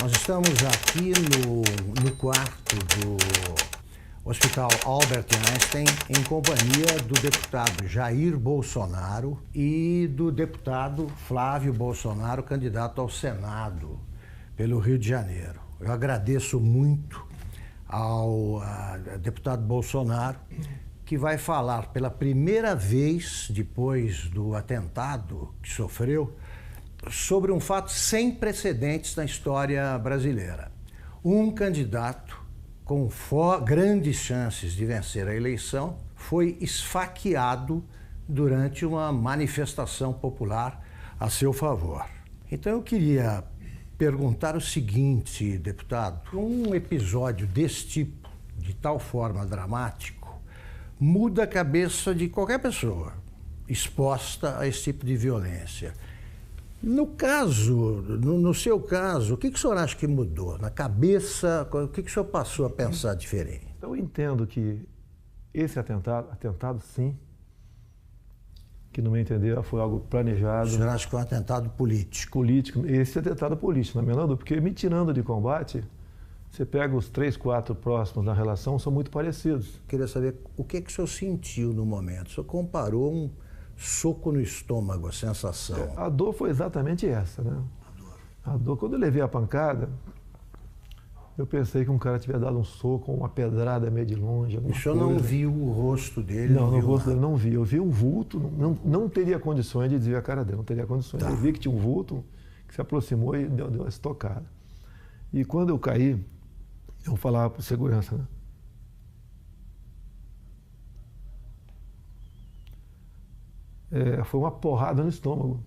Nós estamos aqui no quarto do Hospital Albert Einstein em companhia do deputado Jair Bolsonaro e do deputado Flávio Bolsonaro, candidato ao Senado pelo Rio de Janeiro. Eu agradeço muito ao deputado Bolsonaro, que vai falar pela primeira vez depois do atentado que sofreu sobre um fato sem precedentes na história brasileira. Um candidato com grandes chances de vencer a eleição foi esfaqueado durante uma manifestação popular a seu favor. Então eu queria perguntar o seguinte, deputado: um episódio desse tipo, de tal forma dramático, muda a cabeça de qualquer pessoa exposta a esse tipo de violência. No seu caso, o que o senhor acha que mudou? Na cabeça, o que o senhor passou a pensar diferente? Eu entendo que esse atentado sim, que no meu entender foi algo planejado. O senhor acha que foi um atentado político? Político, esse atentado político, na menor dúvida, porque me tirando de combate, você pega os 3, 4 próximos na relação, são muito parecidos. Queria saber o que o senhor sentiu no momento. O senhor comparou um soco no estômago, a sensação. A dor foi exatamente essa, né? A dor, quando eu levei a pancada, eu pensei que um cara tivesse dado um soco, uma pedrada meio de longe. O senhor não viu o rosto dele? Não, no rosto dele não vi. Eu vi um vulto, não teria condições de desviar a cara dele, não teria condições. Tá. Eu vi que tinha um vulto que se aproximou e deu uma estocada. E quando eu caí, eu falava para o segurança, né? Foi uma porrada no estômago.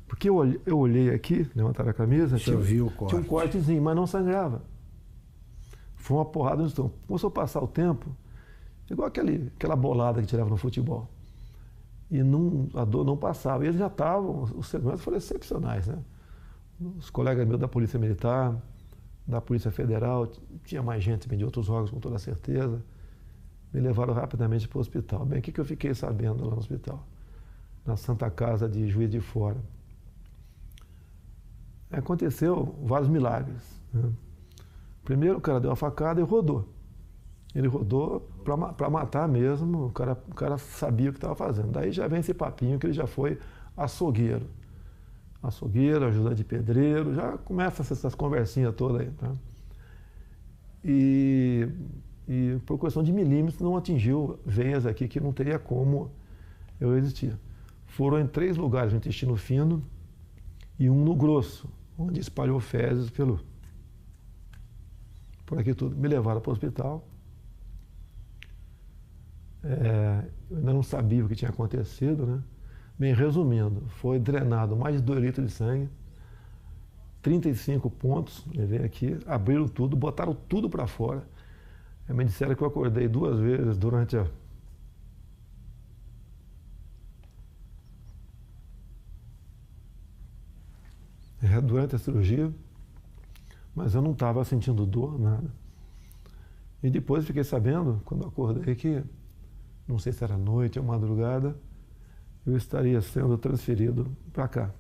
Porque eu olhei aqui, levantaram a camisa, tinha um cortezinho, mas não sangrava. Foi uma porrada no estômago. Começou a passar o tempo, igual aquela bolada que tirava no futebol. E a dor não passava. E eles já estavam, os seguranças foram excepcionais, né? Os colegas meus da Polícia Militar, da Polícia Federal, tinha mais gente de outros órgãos, com toda certeza, me levaram rapidamente para o hospital. Bem, o que eu fiquei sabendo lá no hospital? Na Santa Casa de Juiz de Fora. Aconteceu vários milagres, né? Primeiro, o cara deu uma facada e rodou. Ele rodou para matar mesmo, o cara sabia o que estava fazendo. Daí já vem esse papinho que ele já foi açougueiro. Açougueiro, ajudante de pedreiro, já começa essas conversinhas todas aí. Tá? E por questão de milímetros não atingiu veias aqui que não teria como eu resistir. Foram em 3 lugares no intestino fino e um no grosso, onde espalhou fezes por aqui tudo. Me levaram para o hospital. Eu ainda não sabia o que tinha acontecido, né? Bem, resumindo, foi drenado mais de 2 litros de sangue, 35 pontos, levei aqui, abriram tudo, botaram tudo para fora. Me disseram que eu acordei 2 vezes durante a cirurgia, mas eu não estava sentindo dor, nada. E depois fiquei sabendo, quando eu acordei, que, não sei se era noite ou madrugada, eu estaria sendo transferido para cá,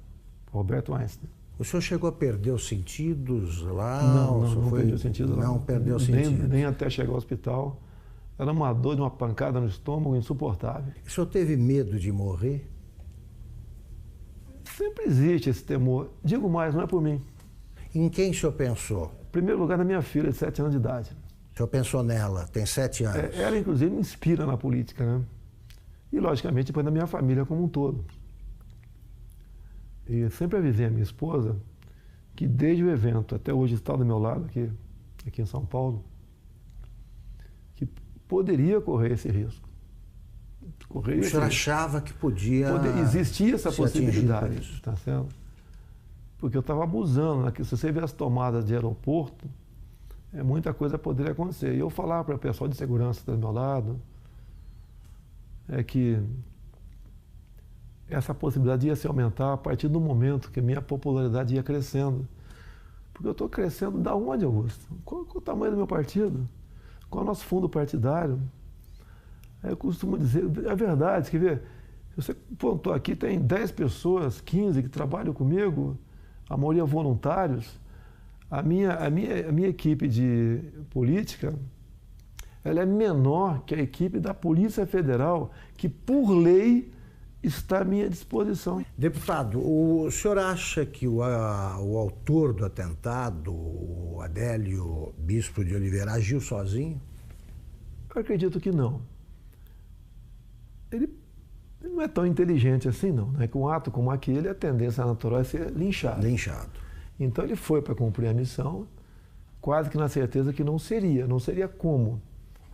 para Albert Einstein. O senhor chegou a perder os sentidos lá? Não perdi os sentidos. Não perdeu os sentidos. Nem até chegar ao hospital. Era uma dor de uma pancada no estômago insuportável. O senhor teve medo de morrer? Sempre existe esse temor. Digo mais, não é por mim. Em quem o senhor pensou? Em primeiro lugar, na minha filha, de 7 anos de idade. O senhor pensou nela, tem 7 anos. Ela, inclusive, me inspira na política, né? E, logicamente, depois da minha família como um todo. E sempre avisei a minha esposa que, desde o evento até hoje, está do meu lado, aqui em São Paulo, que poderia correr esse risco. O senhor achava que existia essa possibilidade, tá certo? Porque eu estava abusando, né? Se você vê as tomadas de aeroporto, muita coisa poderia acontecer. E eu falava para o pessoal de segurança do meu lado, que essa possibilidade ia se aumentar a partir do momento que a minha popularidade ia crescendo. Porque eu estou crescendo da onde, Augusto? Qual o tamanho do meu partido? Qual é o nosso fundo partidário? Eu costumo dizer, é verdade, quer ver? Você pontou aqui, tem 10 pessoas, 15 que trabalham comigo, a maioria voluntários. A minha equipe de política, ela é menor que a equipe da Polícia Federal, que por lei está à minha disposição. Deputado, o senhor acha que o autor do atentado, o Adélio Bispo de Oliveira, agiu sozinho? Eu acredito que não. Ele não é tão inteligente assim, não. Né? Que um ato como aquele, a tendência natural é ser linchado. Então ele foi para cumprir a missão, quase que na certeza que não seria como.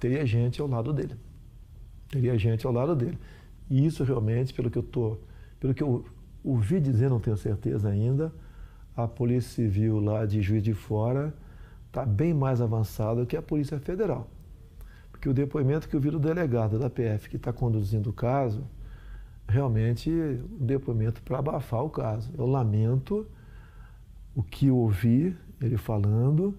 Teria gente ao lado dele. E isso realmente, pelo que eu ouvi dizer, não tenho certeza ainda, a Polícia Civil lá de Juiz de Fora está bem mais avançada que a Polícia Federal. Porque o depoimento que eu vi do delegado da PF que está conduzindo o caso, realmente um depoimento para abafar o caso. Eu lamento o que eu ouvi ele falando,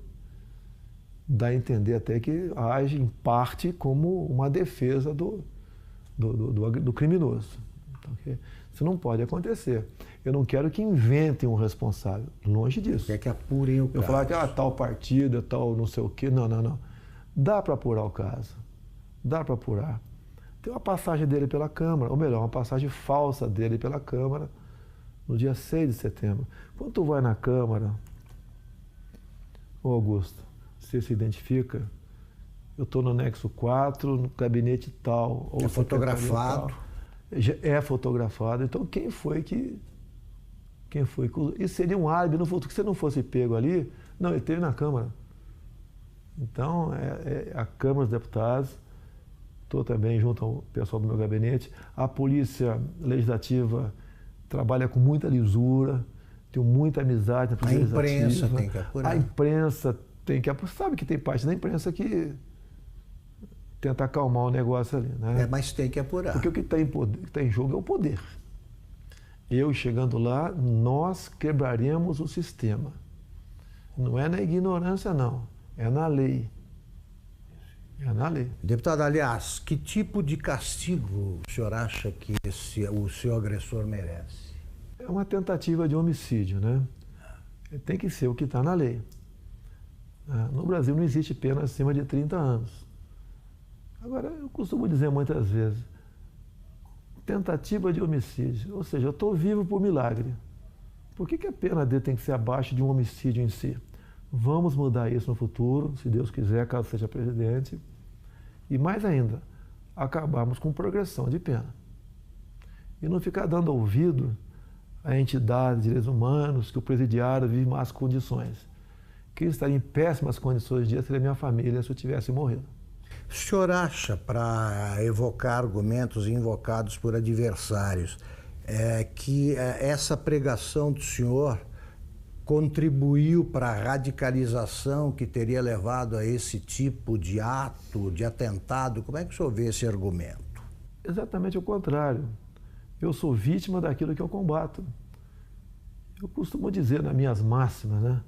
dá a entender até que age em parte como uma defesa do criminoso. Então, isso não pode acontecer. Eu não quero que inventem um responsável, longe disso. Quer que apurem o caso. Eu falar que tal partido, tal não sei o quê. Não. Dá para apurar o caso. Dá para apurar. Tem uma passagem dele pela Câmara, ou melhor, uma passagem falsa dele pela Câmara, no dia 6 de setembro. Quando tu vai na Câmara, ô Augusto, você se identifica? Eu estou no anexo 4, no gabinete tal. Ou é fotografado. É fotografado. Então, quem foi que... Isso seria um álibi no futuro. Que se não fosse pego ali, não, ele esteve na Câmara. Então, a Câmara dos Deputados, estou também junto ao pessoal do meu gabinete, a Polícia Legislativa trabalha com muita lisura, tenho muita amizade na Polícia Legislativa. A imprensa tem que apurar. A imprensa tem que apurar. Sabe que tem parte da imprensa que tenta acalmar o negócio ali, né? Mas tem que apurar. Porque o que está em jogo é o poder. Eu chegando lá, nós quebraremos o sistema. Não é na ignorância, não. É na lei. Deputado, aliás, que tipo de castigo o senhor acha que o seu agressor merece? É uma tentativa de homicídio, né? Tem que ser o que está na lei. No Brasil não existe pena acima de 30 anos. Agora, eu costumo dizer muitas vezes, tentativa de homicídio, ou seja, eu estou vivo por milagre. Por que a pena dele tem que ser abaixo de um homicídio em si? Vamos mudar isso no futuro, se Deus quiser, caso seja presidente. E mais ainda, acabarmos com progressão de pena. E não ficar dando ouvido a entidades de direitos humanos que o presidiário vive em más condições. Quem estaria em péssimas condições de dia seria minha família se eu tivesse morrido. O senhor acha, para evocar argumentos invocados por adversários, que essa pregação do senhor contribuiu para a radicalização que teria levado a esse tipo de ato, de atentado? Como é que o senhor vê esse argumento? Exatamente o contrário. Eu sou vítima daquilo que eu combato. Eu costumo dizer nas minhas máximas, né?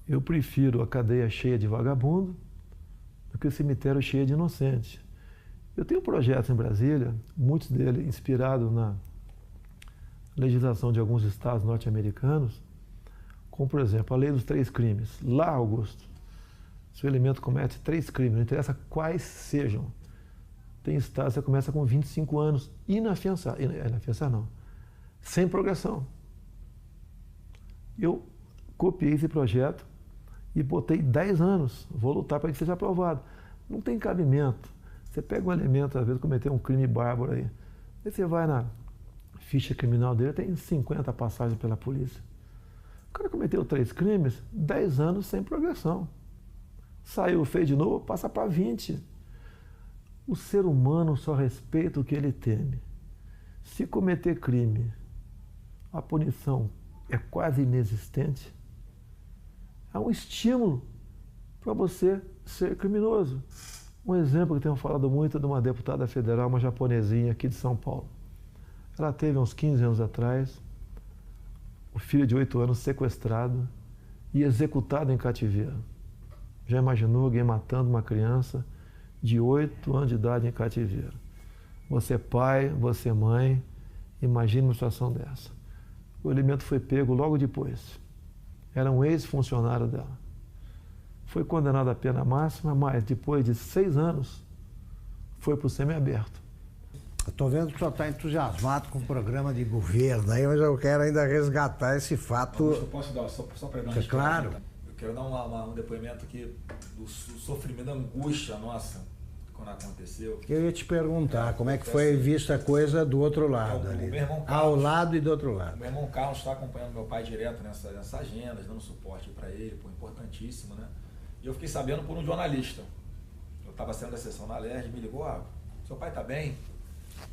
Eu prefiro a cadeia cheia de vagabundo do que o cemitério cheio de inocente. Eu tenho projetos em Brasília, muitos deles inspirados na legislação de alguns estados norte-americanos, como, por exemplo, a lei dos 3 crimes. Lá, Augusto, se o elemento comete 3 crimes, não interessa quais sejam, tem estados que você começa com 25 anos, inafiançado, não, sem progressão. Eu copiei esse projeto e botei 10 anos, vou lutar para que seja aprovado. Não tem cabimento. Você pega um elemento, às vezes, cometer um crime bárbaro aí você vai na ficha criminal dele, tem 50 passagens pela polícia. O cara cometeu 3 crimes, 10 anos sem progressão. Saiu, fez de novo, passa para 20. O ser humano só respeita o que ele teme. Se cometer crime, a punição é quase inexistente, há um estímulo para você ser criminoso. Um exemplo que tenho falado muito é de uma deputada federal, uma japonesinha aqui de São Paulo. Ela teve uns 15 anos atrás, o filho de 8 anos sequestrado e executado em cativeiro. Já imaginou alguém matando uma criança de 8 anos de idade em cativeiro? Você é pai, você é mãe, imagine uma situação dessa. O elemento foi pego logo depois. era um ex-funcionário dela. Foi condenado à pena máxima, mas depois de 6 anos foi para o semiaberto. Eu estou vendo que o senhor está entusiasmado com o programa de governo aí, mas eu quero ainda resgatar esse fato. Eu posso dar, só para dar uma claro. Eu quero dar um depoimento aqui do sofrimento, da angústia nossa quando aconteceu. Eu ia te perguntar como é que foi vista a coisa do outro lado ali. Meu irmão Carlos, ao lado e do outro lado. Meu irmão Carlos está acompanhando meu pai direto nessa agenda, dando suporte para ele, pô, importantíssimo, né? E eu fiquei sabendo por um jornalista. Eu estava saindo da sessão na LERJ, me ligou, seu pai está bem?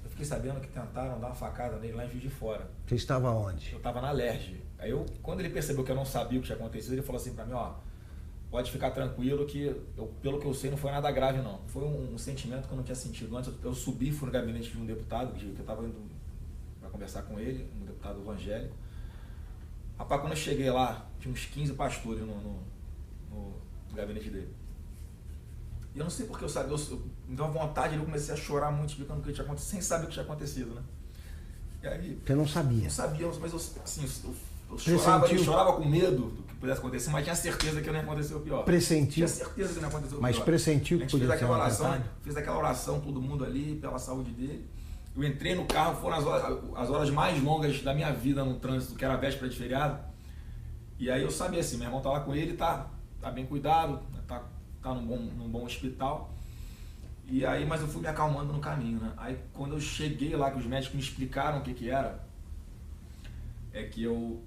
Eu fiquei sabendo que tentaram dar uma facada nele lá em Juiz de Fora. Você estava onde? Eu estava na LERJ. Aí quando ele percebeu que eu não sabia o que tinha acontecido, ele falou assim para mim, pode ficar tranquilo que, pelo que eu sei, não foi nada grave não. Foi um sentimento que eu não tinha sentido antes. Eu subi, fui no gabinete de um deputado, que eu estava indo para conversar com ele, um deputado evangélico. Rapaz, quando eu cheguei lá, tinha uns 15 pastores no gabinete dele. E eu não sei porque eu sabia, me deu uma vontade, eu comecei a chorar muito, explicando o que tinha acontecido, sem saber o que tinha acontecido, né? E aí, você não sabia? Não sabia, mas eu chorava com medo do que pudesse acontecer, mas tinha certeza que não ia acontecer o pior. Pressentiu? Tinha certeza que não ia acontecer o pior. Mas pressentiu que podia ser uma oração, fiz aquela oração, todo mundo ali, pela saúde dele. Eu entrei no carro, foram as horas mais longas da minha vida no trânsito, que era a véspera de feriado. E aí eu sabia assim, meu irmão tá lá com ele, tá bem cuidado, tá num bom hospital. E aí, mas eu fui me acalmando no caminho, né? Aí quando eu cheguei lá, que os médicos me explicaram o que era, é que eu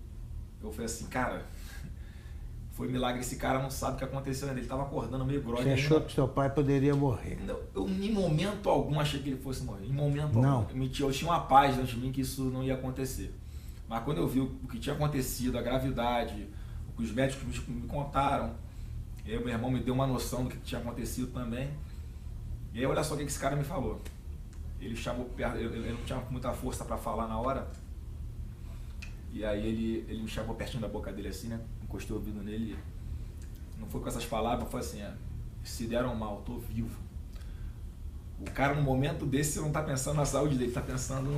falei assim, cara, foi milagre, esse cara não sabe o que aconteceu, ele estava acordando meio grogue. Você achou que seu pai poderia morrer? Eu em momento algum achei que ele fosse morrer, em momento algum. Eu tinha uma paz dentro de mim que isso não ia acontecer. Mas quando eu vi o que tinha acontecido, a gravidade, o que os médicos me contaram, e aí meu irmão me deu uma noção do que tinha acontecido também. E aí olha só o que esse cara me falou. Ele chamou perto, ele não tinha muita força para falar na hora. E aí ele me chamou pertinho da boca dele assim, né? Encostei o ouvido nele. Não foi com essas palavras, foi assim, se deram mal, tô vivo. O cara, no momento desse, não tá pensando na saúde dele, tá pensando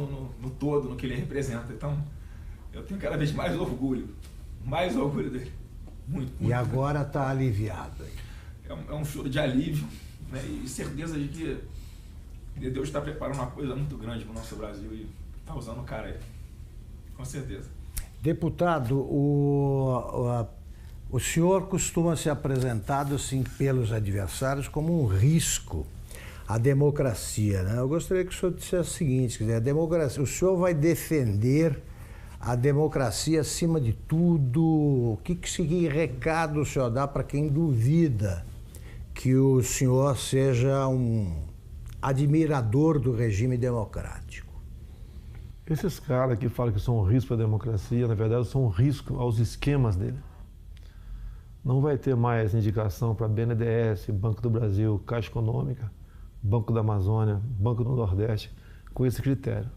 no todo, no que ele representa. Então, eu tenho cada vez mais orgulho dele. Muito. E agora tá aliviado. É um choro de alívio, né? E certeza de que Deus está preparando uma coisa muito grande para o nosso Brasil e tá usando o cara aí. Com certeza. Deputado, o senhor costuma ser apresentado assim pelos adversários como um risco à democracia, né? Eu gostaria que o senhor dissesse o seguinte, quer dizer, a democracia, o senhor vai defender a democracia acima de tudo? Que recado o senhor dá para quem duvida que o senhor seja um admirador do regime democrático? Esses caras que falam que são um risco para a democracia, na verdade, são um risco aos esquemas dele. Não vai ter mais indicação para BNDES, Banco do Brasil, Caixa Econômica, Banco da Amazônia, Banco do Nordeste, com esse critério.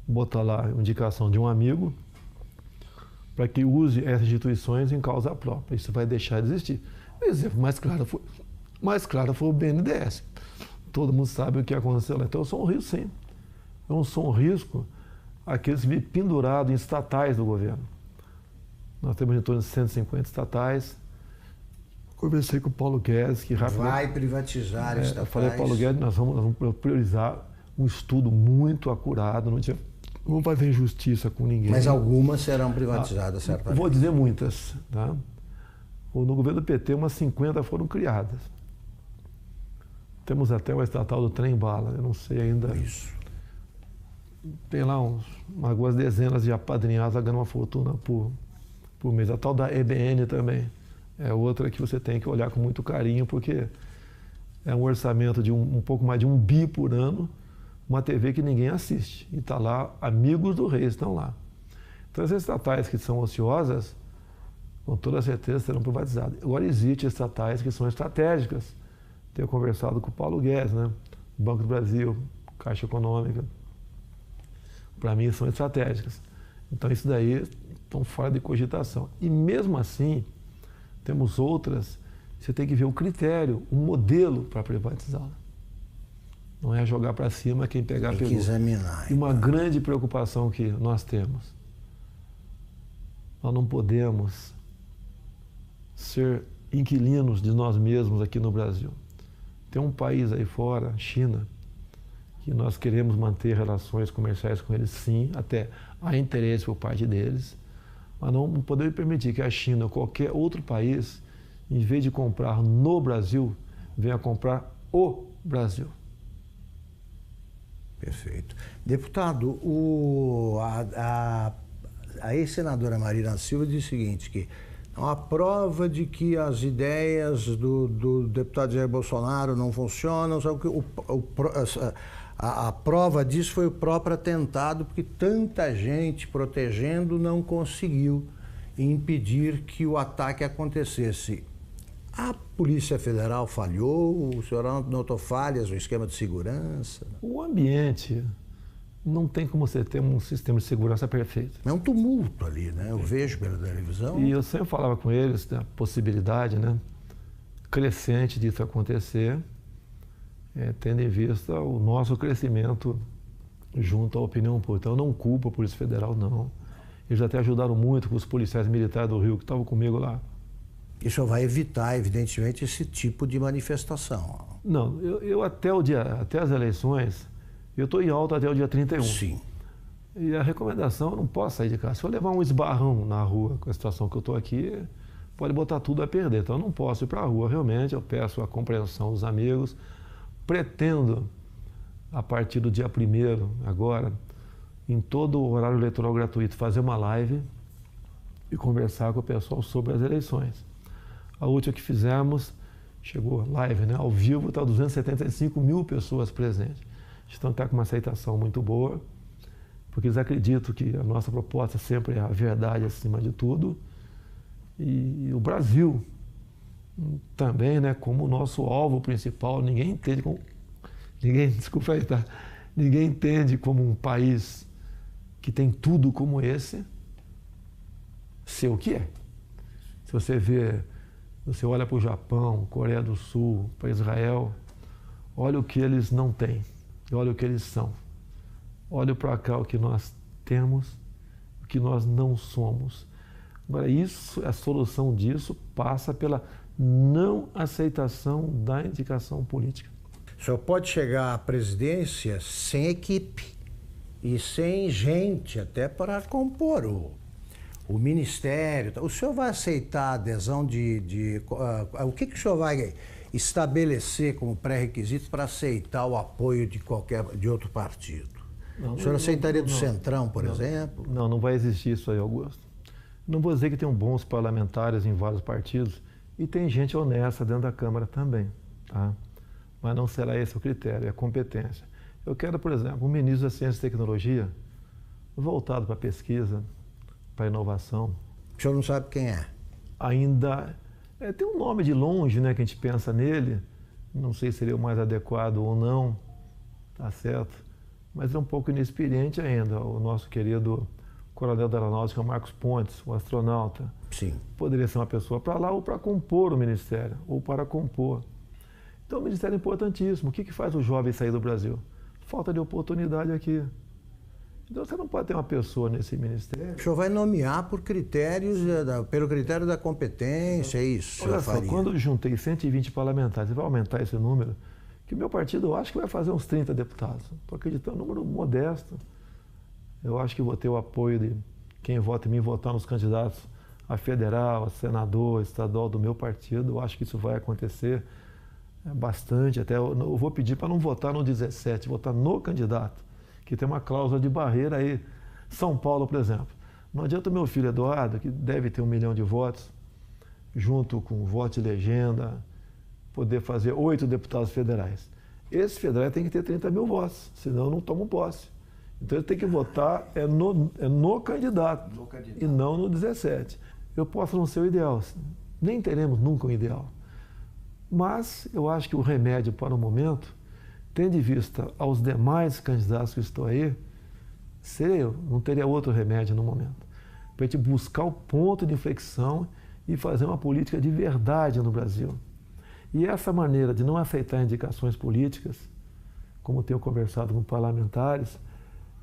Botar lá a indicação de um amigo para que use essas instituições em causa própria. Isso vai deixar de existir. O exemplo mais claro foi o BNDES. Todo mundo sabe o que aconteceu lá. Então eu sou um risco, sim. Eu não sou um risco àqueles que vivem pendurados em estatais do governo. Nós temos em torno de 150 estatais. Conversei com o Paulo Guedes, que rapidamente... Vai privatizar estatais. Eu falei, Paulo Guedes, nós vamos priorizar um estudo muito acurado, não vamos fazer injustiça com ninguém. Mas algumas serão privatizadas, certamente. Vou dizer muitas. Tá? No governo do PT, umas 50 foram criadas. Temos até uma estatal do trem-bala, eu não sei ainda. Isso. Tem lá algumas dezenas de apadrinhados ganhando uma fortuna por mês. A tal da EBN também é outra que você tem que olhar com muito carinho, porque é um orçamento de um pouco mais de 1 bi por ano, uma TV que ninguém assiste. E está lá, amigos do rei estão lá. Então, essas estatais que são ociosas, com toda certeza serão privatizadas. Agora, existem estatais que são estratégicas. Tenho conversado com o Paulo Guedes, né? Banco do Brasil, Caixa Econômica. Para mim, são estratégicas. Então, isso daí estão fora de cogitação. E mesmo assim, temos outras, você tem que ver o critério, o modelo para privatizá-la. Não é jogar para cima quem pegar pegou. Tem que examinar. E uma grande preocupação que nós temos. Nós não podemos ser inquilinos de nós mesmos aqui no Brasil. Tem um país aí fora, China, que nós queremos manter relações comerciais com eles, sim, até há interesse por parte deles, mas não podemos permitir que a China ou qualquer outro país, em vez de comprar no Brasil, venha comprar o Brasil. Perfeito. Deputado, a ex-senadora Marina Silva disse o seguinte, que a prova de que as ideias do deputado Jair Bolsonaro não funcionam, sabe que a prova disso foi o próprio atentado, porque tanta gente protegendo não conseguiu impedir que o ataque acontecesse. A Polícia Federal falhou? O senhor notou falhas no esquema de segurança? O ambiente não tem como você ter um sistema de segurança perfeito. É um tumulto ali, né? Eu vejo pela televisão. E eu sempre falava com eles da possibilidade, né, crescente disso acontecer, tendo em vista o nosso crescimento junto à opinião pública. Então, eu não culpo a Polícia Federal, não. Eles até ajudaram muito com os policiais militares do Rio que estavam comigo lá. Isso vai evitar, evidentemente, esse tipo de manifestação. Não, eu até as eleições, eu estou em alta até o dia 31. Sim. E a recomendação, eu não posso sair de casa. Se eu levar um esbarrão na rua com a situação que eu estou aqui, pode botar tudo a perder. Então, eu não posso ir para a rua, realmente. Eu peço a compreensão dos amigos. Pretendo, a partir do dia 1º, agora, em todo o horário eleitoral gratuito, fazer uma live e conversar com o pessoal sobre as eleições. A última que fizemos, chegou live, né, ao vivo, está 275 mil pessoas presentes. Então está com uma aceitação muito boa, porque eles acreditam que a nossa proposta sempre é a verdade acima de tudo. E o Brasil também, né, como o nosso alvo principal, ninguém entende como um país que tem tudo como esse, ser o que é. Se você olha para o Japão, Coreia do Sul, para Israel, olha o que eles não têm, olha o que eles são. Olha para cá o que nós temos, o que nós não somos. Agora, a solução disso passa pela não aceitação da indicação política. O senhor pode chegar à presidência sem equipe e sem gente até para compor o ministério. O senhor vai aceitar a adesão o que o senhor vai estabelecer como pré-requisito para aceitar o apoio de outro partido? O senhor aceitaria do Centrão, por exemplo? Não vai existir isso aí, Augusto. Não vou dizer que tem bons parlamentares em vários partidos e tem gente honesta dentro da Câmara também, tá? Mas não será esse o critério, é a competência. Eu quero, por exemplo, um ministro da Ciência e Tecnologia voltado para a pesquisa, para a inovação. O senhor não sabe quem é? Ainda tem um nome de longe, né, que a gente pensa nele, não sei se seria o mais adequado ou não, tá certo? Mas é um pouco inexperiente ainda, o nosso querido coronel da Aeronáutica, Marcos Pontes, o astronauta. Sim. Poderia ser uma pessoa para lá ou para compor o ministério, ou para compor. Então, o ministério é importantíssimo. O que faz o jovem sair do Brasil? Falta de oportunidade aqui. Então, você não pode ter uma pessoa nesse ministério. O senhor vai nomear pelo critério da competência, é isso? Olha só, quando eu juntei 120 parlamentares, vai aumentar esse número, que o meu partido, eu acho que vai fazer uns 30 deputados. Estou acreditando, um número modesto. Eu acho que vou ter o apoio de quem vota em mim, votar nos candidatos a federal, a senador, estadual do meu partido. Eu acho que isso vai acontecer bastante. Até eu vou pedir para não votar no 17, votar no candidato, que tem uma cláusula de barreira aí. São Paulo, por exemplo. Não adianta o meu filho Eduardo, que deve ter 1 milhão de votos, junto com o voto de legenda, poder fazer 8 deputados federais. Esse federal tem que ter 30 mil votos, senão não tomam posse. Então ele tem que votar no candidato e não no 17. Eu posso não ser o ideal, nem teremos nunca um ideal. Mas eu acho que o remédio para o momento, tendo em vista aos demais candidatos que estão aí, seria eu, não teria outro remédio no momento. Para a gente buscar o ponto de inflexão e fazer uma política de verdade no Brasil. E essa maneira de não aceitar indicações políticas, como tenho conversado com parlamentares,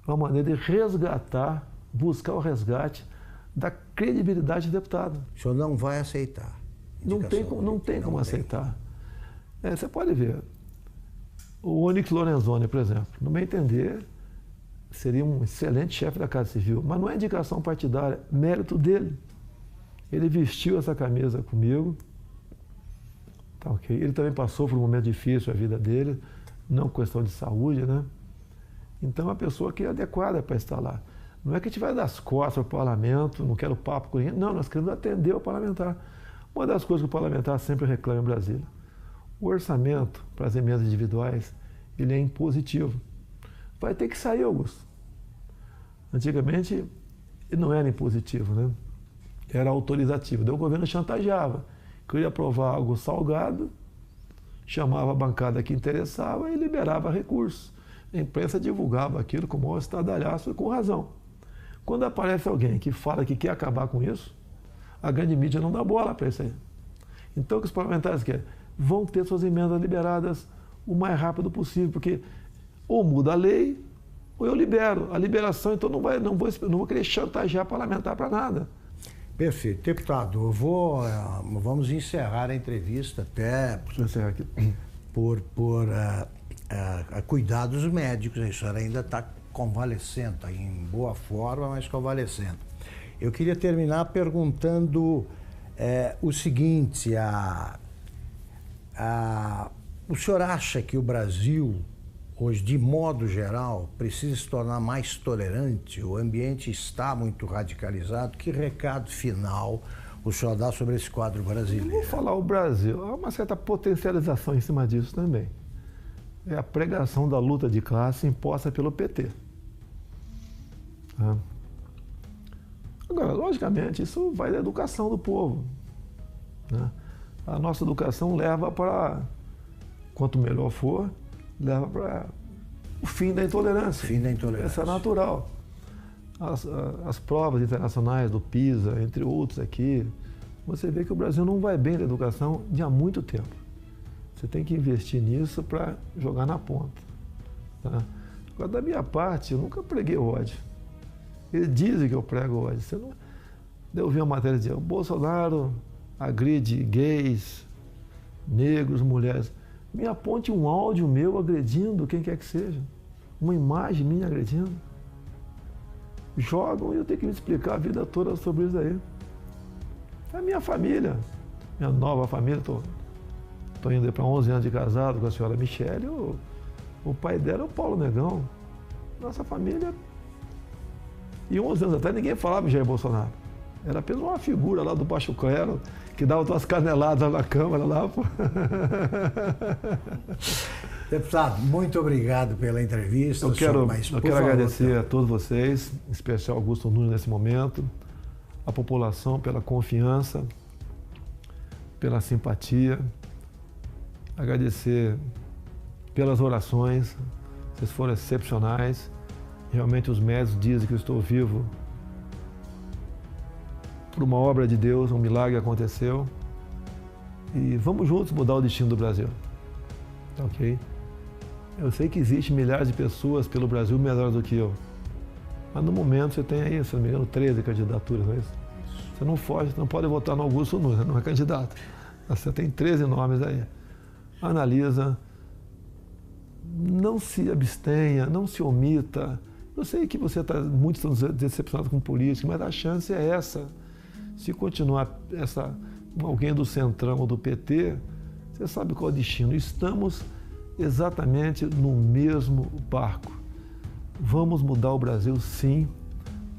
é uma maneira de resgatar, buscar o resgate da credibilidade do deputado. O senhor não vai aceitar? Não tem como aceitar. Você pode ver. O Onyx Lorenzoni, por exemplo, no meu entender, seria um excelente chefe da Casa Civil, mas não é indicação partidária, mérito dele. Ele vestiu essa camisa comigo, tá ok? Ele também passou por um momento difícil a vida dele, não questão de saúde, né? Então, é uma pessoa que é adequada para estar lá. Não é que a gente vai dar as costas ao parlamento, não quero papo com ninguém. Não, nós queremos atender o parlamentar. Uma das coisas que o parlamentar sempre reclama em Brasília, o orçamento para as emendas individuais, ele é impositivo. Vai ter que sair, Augusto. Antigamente, ele não era impositivo, né? Era autorizativo. Daí o governo chantageava. Queria aprovar algo salgado, chamava a bancada que interessava e liberava recursos. A imprensa divulgava aquilo com o maior estardalhaço e com razão. Quando aparece alguém que fala que quer acabar com isso, a grande mídia não dá bola para isso aí. Então, o que os parlamentares querem? Vão ter suas emendas liberadas o mais rápido possível, porque ou muda a lei, ou eu libero. A liberação, então, não vou querer chantagear parlamentar para nada. Perfeito. Deputado, vamos encerrar a entrevista até por cuidados médicos. A senhora ainda está convalescendo, está em boa forma, mas convalescendo. Eu queria terminar perguntando o seguinte, o senhor acha que o Brasil, hoje, de modo geral, precisa se tornar mais tolerante? O ambiente está muito radicalizado. Que recado final o senhor dá sobre esse quadro brasileiro? Eu vou falar o Brasil. Há uma certa potencialização em cima disso também. É a pregação da luta de classe imposta pelo PT. Agora, logicamente, isso vai da educação do povo, né? A nossa educação leva para, quanto melhor for, leva para o fim da intolerância. Fim da intolerância. Isso é natural. As provas internacionais do PISA, entre outros aqui, você vê que o Brasil não vai bem na educação de há muito tempo. Você tem que investir nisso para jogar na ponta. Tá? Agora, da minha parte, eu nunca preguei ódio. Eles dizem que eu prego ódio. Você não... Eu vi uma matéria dizendo: o Bolsonaro agride gays, negros, mulheres. Me aponte um áudio meu agredindo quem quer que seja. Uma imagem minha agredindo. Jogam e eu tenho que me explicar a vida toda sobre isso aí. É a minha família, minha nova família. Estou indo para 11 anos de casado com a senhora Michele. O pai dela é o Paulo Negão. Nossa família. E 11 anos atrás ninguém falava de Jair Bolsonaro. Era apenas uma figura lá do baixo clero que dava umas caneladas na Câmara lá. Deputado, muito obrigado pela entrevista. Eu quero agradecer a todos vocês, em especial Augusto Nunes nesse momento, a população pela confiança, pela simpatia, agradecer pelas orações, vocês foram excepcionais. Realmente os médicos dizem que eu estou vivo por uma obra de Deus, um milagre aconteceu. E vamos juntos mudar o destino do Brasil. Tá ok? Eu sei que existem milhares de pessoas pelo Brasil melhores do que eu. Mas no momento você tem aí, se não me engano, 13 candidaturas, não é isso? Você não foge, não pode votar no Augusto Nunes, você não é candidato. Você tem 13 nomes aí. Analisa, não se abstenha, não se omita. Eu sei que você está muito decepcionado com política, mas a chance é essa. Se continuar alguém do Centrão ou do PT, você sabe qual é o destino. Estamos exatamente no mesmo barco. Vamos mudar o Brasil, sim.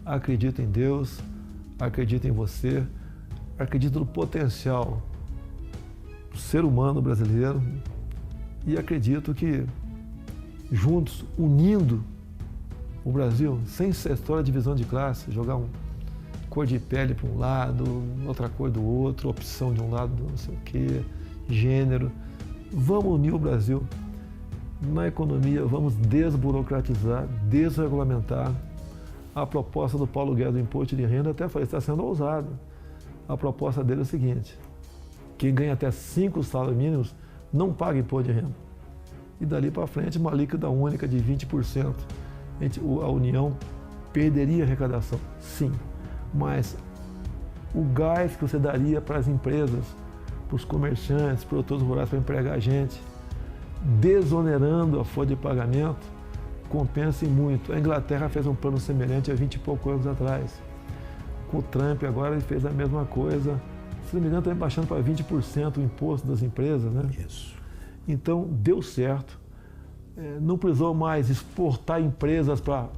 Acredito em Deus, acredito em você, acredito no potencial do ser humano brasileiro e acredito que juntos, unindo o Brasil, sem essa história de divisão de classe, jogar cor de pele para um lado, outra cor do outro, opção de um lado, não sei o quê, gênero. Vamos unir o Brasil. Na economia, vamos desburocratizar, desregulamentar. A proposta do Paulo Guedes do imposto de renda, até falei, está sendo ousada. A proposta dele é o seguinte: quem ganha até 5 salários mínimos não paga imposto de renda. E dali para frente, uma alíquota única de 20%. A União perderia arrecadação, sim. Mas o gás que você daria para as empresas para os comerciantes, produtores rurais para empregar a gente, desonerando a folha de pagamento, compensem muito. A Inglaterra fez um plano semelhante há 20 e poucos anos atrás. Com o Trump agora ele fez a mesma coisa. Se não me engano, está baixando para 20% o imposto das empresas, né? Isso. Então, deu certo. Não precisou mais exportar empresas para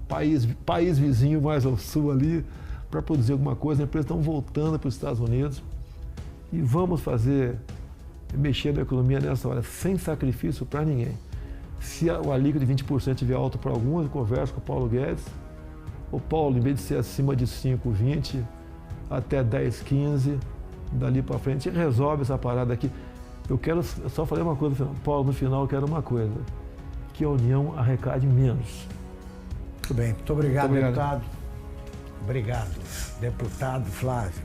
país vizinho mais ao sul ali para produzir alguma coisa. As empresas estão voltando para os Estados Unidos e vamos mexer na economia nessa hora, sem sacrifício para ninguém. Se o alíquota de 20% estiver alto para alguns, eu converso com o Paulo Guedes. O Paulo, em vez de ser acima de 5, 20, até 10, 15, dali para frente, resolve essa parada aqui. Eu só falei uma coisa, Paulo, no final eu quero uma coisa, que a União arrecade menos. Muito bem, muito obrigado, deputado. Obrigado, deputado Flávio.